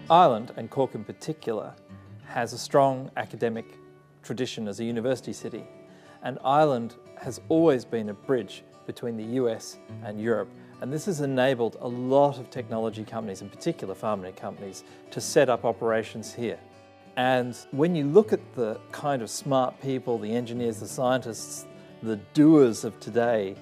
Ireland, and Cork in particular, has a strong academic tradition as a university city, and Ireland has always been a bridge between the US and Europe, and this has enabled a lot of technology companies, in particular pharma companies, to set up operations here. And when you look at the kind of smart people, the engineers, the scientists, the doers of today,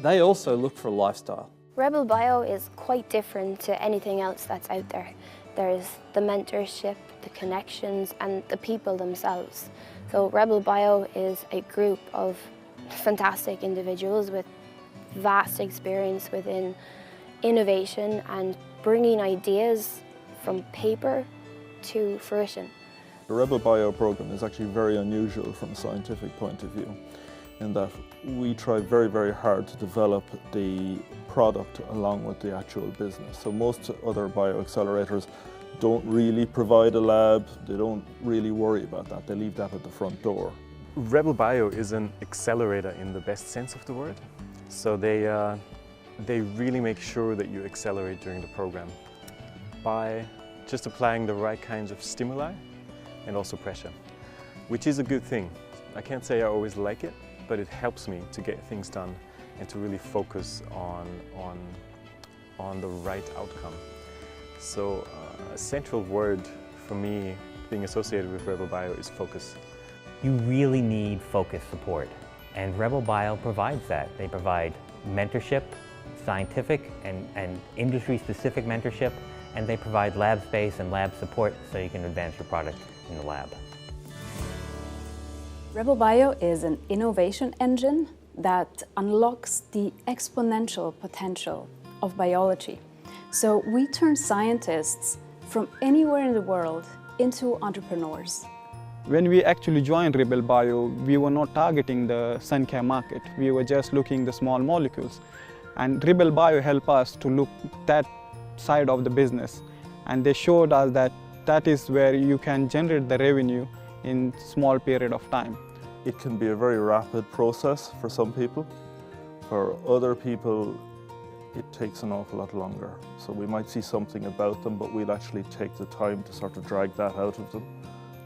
they also look for a lifestyle. RebelBio is quite different to anything else that's out there. There's the mentorship, the connections, and the people themselves. So RebelBio is a group of fantastic individuals with vast experience within innovation and bringing ideas from paper to fruition. The RebelBio program is actually very unusual from a scientific point of view, in that we try very, very hard to develop the product along with the actual business. So most other bioaccelerators don't really provide a lab, they don't really worry about that, they leave that at the front door. RebelBio is an accelerator in the best sense of the word. So they really make sure that you accelerate during the program by just applying the right kinds of stimuli and also pressure, which is a good thing. I can't say I always like it, but it helps me to get things done and to really focus on the right outcome. So a central word for me being associated with RebelBio is focus. You really need focused support, and RebelBio provides that. They provide mentorship, scientific and industry-specific mentorship, and they provide lab space and lab support so you can advance your product in the lab. RebelBio is an innovation engine that unlocks the exponential potential of biology. So we turn scientists from anywhere in the world into entrepreneurs. When we actually joined RebelBio, we were not targeting the sun care market. We were just looking at the small molecules. And RebelBio helped us to look that side of the business. And they showed us that that is where you can generate the revenue in small period of time. It can be a very rapid process for some people. For other people, it takes an awful lot longer. So we might see something about them, but we'll actually take the time to sort of drag that out of them.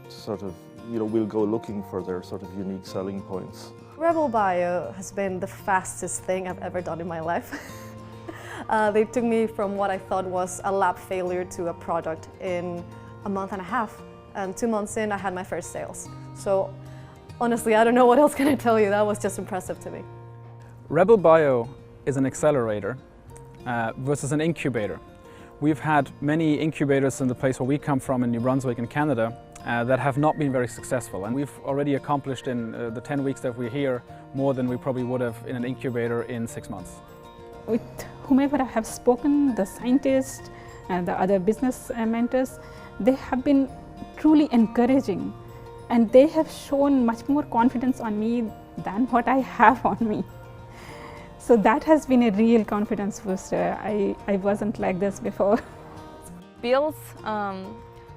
Sort of, we'll go looking for their sort of unique selling points. RebelBio has been the fastest thing I've ever done in my life. They took me from what I thought was a lab failure to a product in a month and a half. And 2 months in, I had my first sales. So honestly, I don't know what else can I tell you. That was just impressive to me. RebelBio is an accelerator versus an incubator. We've had many incubators in the place where we come from in New Brunswick in Canada that have not been very successful, and we've already accomplished in the 10 weeks that we're here more than we probably would have in an incubator in 6 months. With whomever I have spoken, the scientists and the other business mentors, they have been truly encouraging, and they have shown much more confidence on me than what I have on me. So that has been a real confidence booster. I wasn't like this before. Builds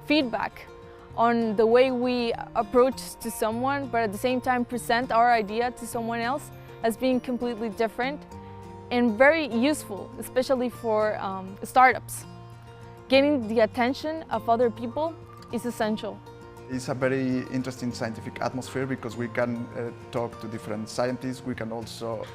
feedback on the way we approach to someone, but at the same time present our idea to someone else as being completely different and very useful, especially for startups. Getting the attention of other people is essential. It's a very interesting scientific atmosphere because we can talk to different scientists. We can also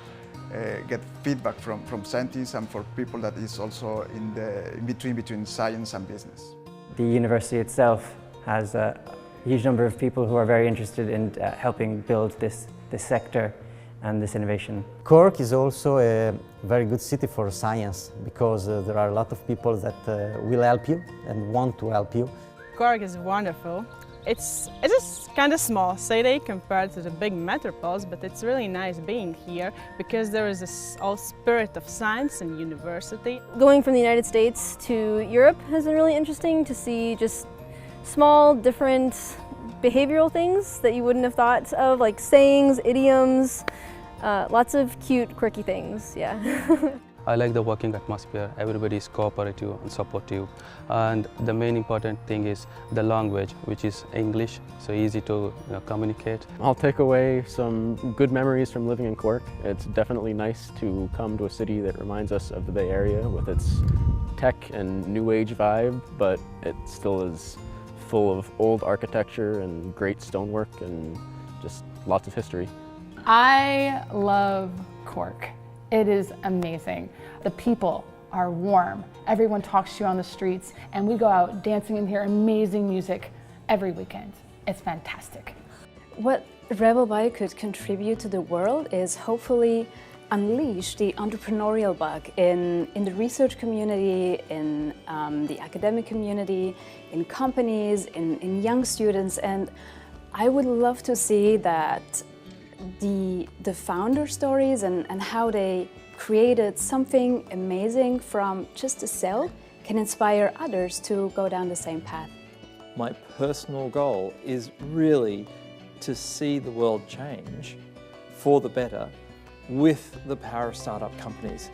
get feedback from scientists and for people that is also in between science and business. The university itself has a huge number of people who are very interested in helping build this sector and this innovation. Cork is also a very good city for science because there are a lot of people that will help you and want to help you. Cork is wonderful. It is kind of small city compared to the big metropolis, but it's really nice being here because there is this all spirit of science and university. Going from the United States to Europe has been really interesting to see just small, different behavioral things that you wouldn't have thought of, like sayings, idioms, lots of cute, quirky things, yeah. I like the working atmosphere. Everybody is cooperative and supportive. And the main important thing is the language, which is English, so easy to communicate. I'll take away some good memories from living in Cork. It's definitely nice to come to a city that reminds us of the Bay Area with its tech and new age vibe, but it still is full of old architecture and great stonework and just lots of history. I love Cork. It is amazing. The people are warm. Everyone talks to you on the streets, and we go out dancing and hear amazing music every weekend. It's fantastic. What RebelBio could contribute to the world is hopefully unleash the entrepreneurial bug in the research community, in the academic community, in companies, in young students. And I would love to see that the founder stories and how they created something amazing from just a cell can inspire others to go down the same path. My personal goal is really to see the world change for the better with the power of startup companies.